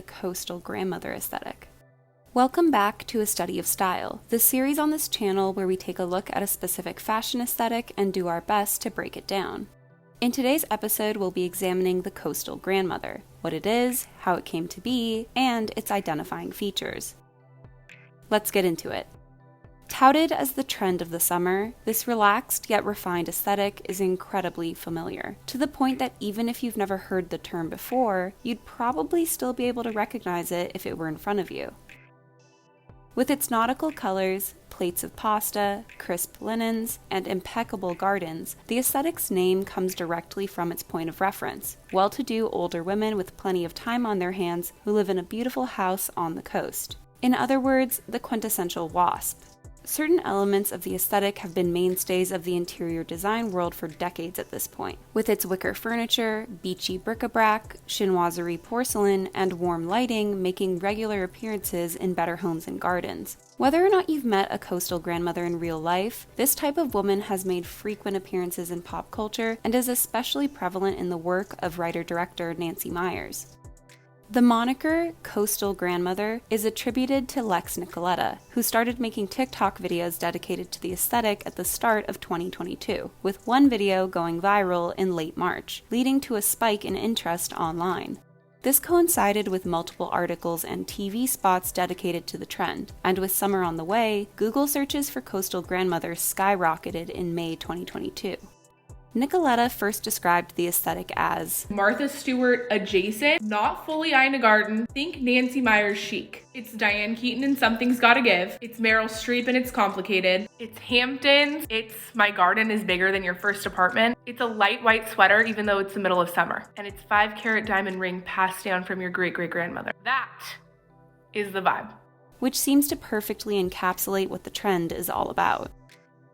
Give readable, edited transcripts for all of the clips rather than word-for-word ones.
coastal grandmother aesthetic. Welcome back to A Study of Style, the series on this channel where we take a look at a specific fashion aesthetic and do our best to break it down. In today's episode, we'll be examining the coastal grandmother, what it is, how it came to be, and its identifying features. Let's get into it. Touted as the trend of the summer, this relaxed yet refined aesthetic is incredibly familiar, to the point that even if you've never heard the term before, you'd probably still be able to recognize it if it were in front of you. With its nautical colors, plates of pasta, crisp linens, and impeccable gardens, the aesthetic's name comes directly from its point of reference: well-to-do older women with plenty of time on their hands who live in a beautiful house on the coast. In other words, the quintessential WASP. Certain elements of the aesthetic have been mainstays of the interior design world for decades at this point, with its wicker furniture, beachy bric-a-brac, chinoiserie porcelain, and warm lighting making regular appearances in better homes and gardens. Whether or not you've met a coastal grandmother in real life, this type of woman has made frequent appearances in pop culture and is especially prevalent in the work of writer-director Nancy Meyers. The moniker Coastal Grandmother is attributed to Lex Nicoletta, who started making TikTok videos dedicated to the aesthetic at the start of 2022, with one video going viral in late March, leading to a spike in interest online. This coincided with multiple articles and TV spots dedicated to the trend, and with summer on the way, Google searches for Coastal Grandmother skyrocketed in May 2022. Nicoletta first described the aesthetic as Martha Stewart adjacent, not fully Ina Garten, think Nancy Meyers chic. It's Diane Keaton in Something's Gotta Give. It's Meryl Streep and It's Complicated. It's Hamptons. It's My Garden is Bigger Than Your First Apartment. It's a light white sweater even though it's the middle of summer. And it's 5-carat diamond ring passed down from your great-great-grandmother. That is the vibe. Which seems to perfectly encapsulate what the trend is all about.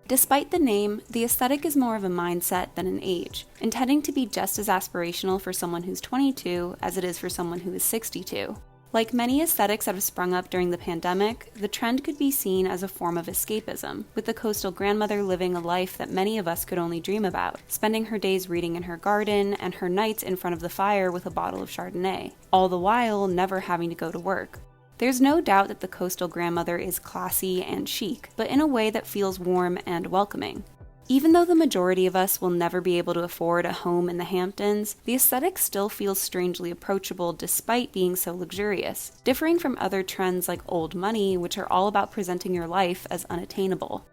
Despite the name, the aesthetic is more of a mindset than an age, intending to be just as aspirational for someone who's 22 as it is for someone who is 62. Like many aesthetics that have sprung up during the pandemic, the trend could be seen as a form of escapism, with the coastal grandmother living a life that many of us could only dream about, spending her days reading in her garden and her nights in front of the fire with a bottle of Chardonnay, all the while never having to go to work. There's no doubt that the coastal grandmother is classy and chic, but in a way that feels warm and welcoming. Even though the majority of us will never be able to afford a home in the Hamptons, the aesthetic still feels strangely approachable despite being so luxurious, differing from other trends like old money, which are all about presenting your life as unattainable.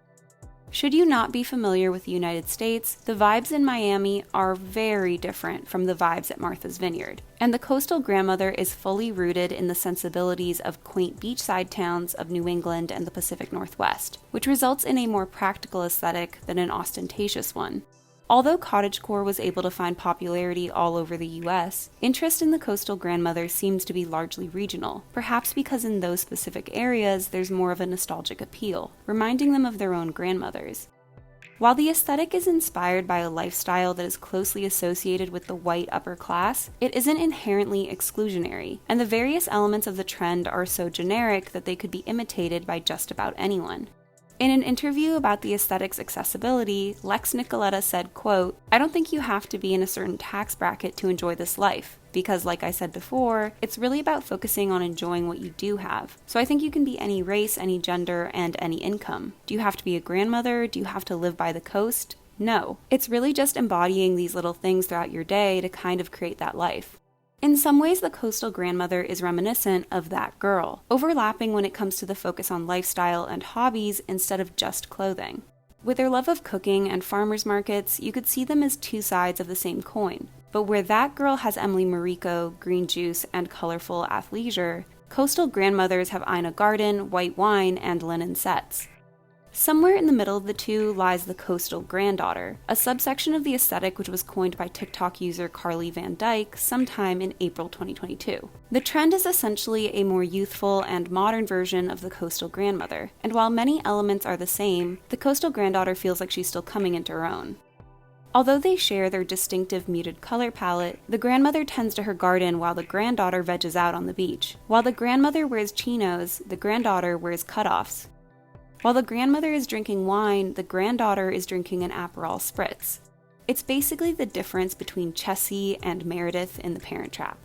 Should you not be familiar with the United States, the vibes in Miami are very different from the vibes at Martha's Vineyard, and the coastal grandmother is fully rooted in the sensibilities of quaint beachside towns of New England and the Pacific Northwest, which results in a more practical aesthetic than an ostentatious one. Although cottagecore was able to find popularity all over the US, interest in the coastal grandmother seems to be largely regional, perhaps because in those specific areas there's more of a nostalgic appeal, reminding them of their own grandmothers. While the aesthetic is inspired by a lifestyle that is closely associated with the white upper class, it isn't inherently exclusionary, and the various elements of the trend are so generic that they could be imitated by just about anyone. In an interview about the aesthetic's accessibility, Lex Nicoletta said, quote, "I don't think you have to be in a certain tax bracket to enjoy this life, because like I said before, it's really about focusing on enjoying what you do have. So I think you can be any race, any gender, and any income. Do you have to be a grandmother? Do you have to live by the coast? No. It's really just embodying these little things throughout your day to kind of create that life." In some ways, the coastal grandmother is reminiscent of that girl, overlapping when it comes to the focus on lifestyle and hobbies instead of just clothing. With their love of cooking and farmers markets, you could see them as two sides of the same coin. But where that girl has Emily Mariko, green juice, and colorful athleisure, coastal grandmothers have Ina Garten, white wine, and linen sets. Somewhere in the middle of the two lies the coastal granddaughter, a subsection of the aesthetic which was coined by TikTok user Carly Van Dyke sometime in April 2022. The trend is essentially a more youthful and modern version of the coastal grandmother, and while many elements are the same, the coastal granddaughter feels like she's still coming into her own. Although they share their distinctive muted color palette, the grandmother tends to her garden while the granddaughter veggies out on the beach. While the grandmother wears chinos, the granddaughter wears cutoffs. While the grandmother is drinking wine, the granddaughter is drinking an Aperol Spritz. It's basically the difference between Chessie and Meredith in The Parent Trap.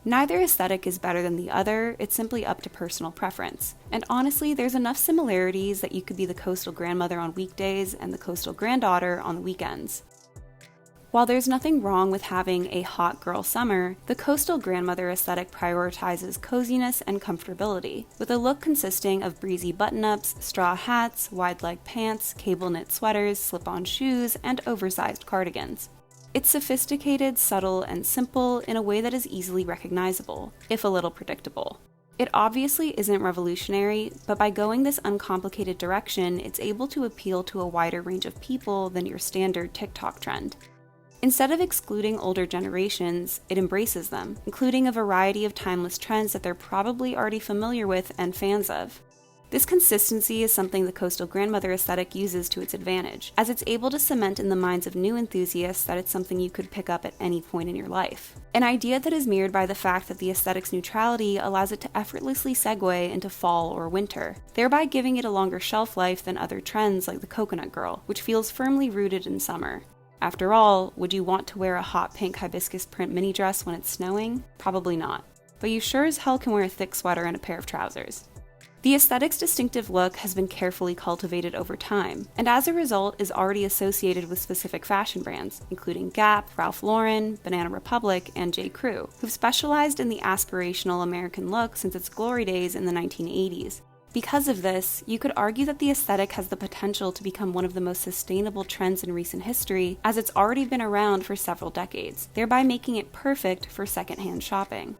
Neither aesthetic is better than the other, it's simply up to personal preference. And honestly, there's enough similarities that you could be the coastal grandmother on weekdays and the coastal granddaughter on the weekends. While there's nothing wrong with having a hot girl summer, the coastal grandmother aesthetic prioritizes coziness and comfortability, with a look consisting of breezy button-ups, straw hats, wide-leg pants, cable-knit sweaters, slip-on shoes, and oversized cardigans. It's sophisticated, subtle, and simple in a way that is easily recognizable, if a little predictable. It obviously isn't revolutionary, but by going this uncomplicated direction, it's able to appeal to a wider range of people than your standard TikTok trend. Instead of excluding older generations, it embraces them, including a variety of timeless trends that they're probably already familiar with and fans of. This consistency is something the coastal grandmother aesthetic uses to its advantage, as it's able to cement in the minds of new enthusiasts that it's something you could pick up at any point in your life. An idea that is mirrored by the fact that the aesthetic's neutrality allows it to effortlessly segue into fall or winter, thereby giving it a longer shelf life than other trends like the coconut girl, which feels firmly rooted in summer. After all, would you want to wear a hot pink hibiscus print mini dress when it's snowing? Probably not. But you sure as hell can wear a thick sweater and a pair of trousers. The aesthetic's distinctive look has been carefully cultivated over time, and as a result is already associated with specific fashion brands, including Gap, Ralph Lauren, Banana Republic, and J. Crew, who've specialized in the aspirational American look since its glory days in the 1980s. Because of this, you could argue that the aesthetic has the potential to become one of the most sustainable trends in recent history, as it's already been around for several decades, thereby making it perfect for secondhand shopping.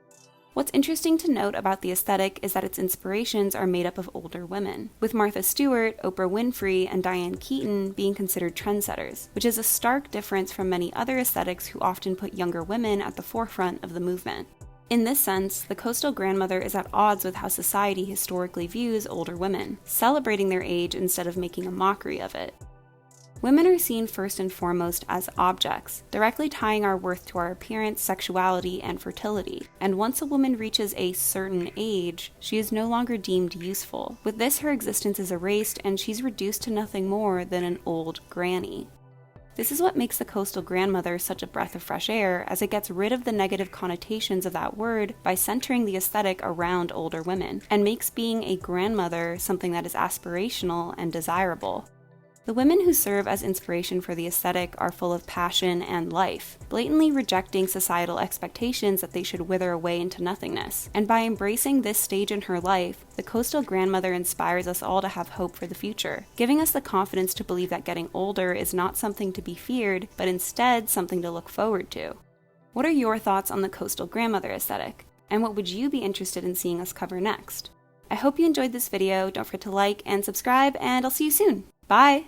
What's interesting to note about the aesthetic is that its inspirations are made up of older women, with Martha Stewart, Oprah Winfrey, and Diane Keaton being considered trendsetters, which is a stark difference from many other aesthetics who often put younger women at the forefront of the movement. In this sense, the coastal grandmother is at odds with how society historically views older women, celebrating their age instead of making a mockery of it. Women are seen first and foremost as objects, directly tying our worth to our appearance, sexuality, and fertility. And once a woman reaches a certain age, she is no longer deemed useful. With this, her existence is erased, and she's reduced to nothing more than an old granny. This is what makes the coastal grandmother such a breath of fresh air, as it gets rid of the negative connotations of that word by centering the aesthetic around older women, and makes being a grandmother something that is aspirational and desirable. The women who serve as inspiration for the aesthetic are full of passion and life, blatantly rejecting societal expectations that they should wither away into nothingness. And by embracing this stage in her life, the coastal grandmother inspires us all to have hope for the future, giving us the confidence to believe that getting older is not something to be feared, but instead something to look forward to. What are your thoughts on the coastal grandmother aesthetic? And what would you be interested in seeing us cover next? I hope you enjoyed this video. Don't forget to like and subscribe, and I'll see you soon. Bye!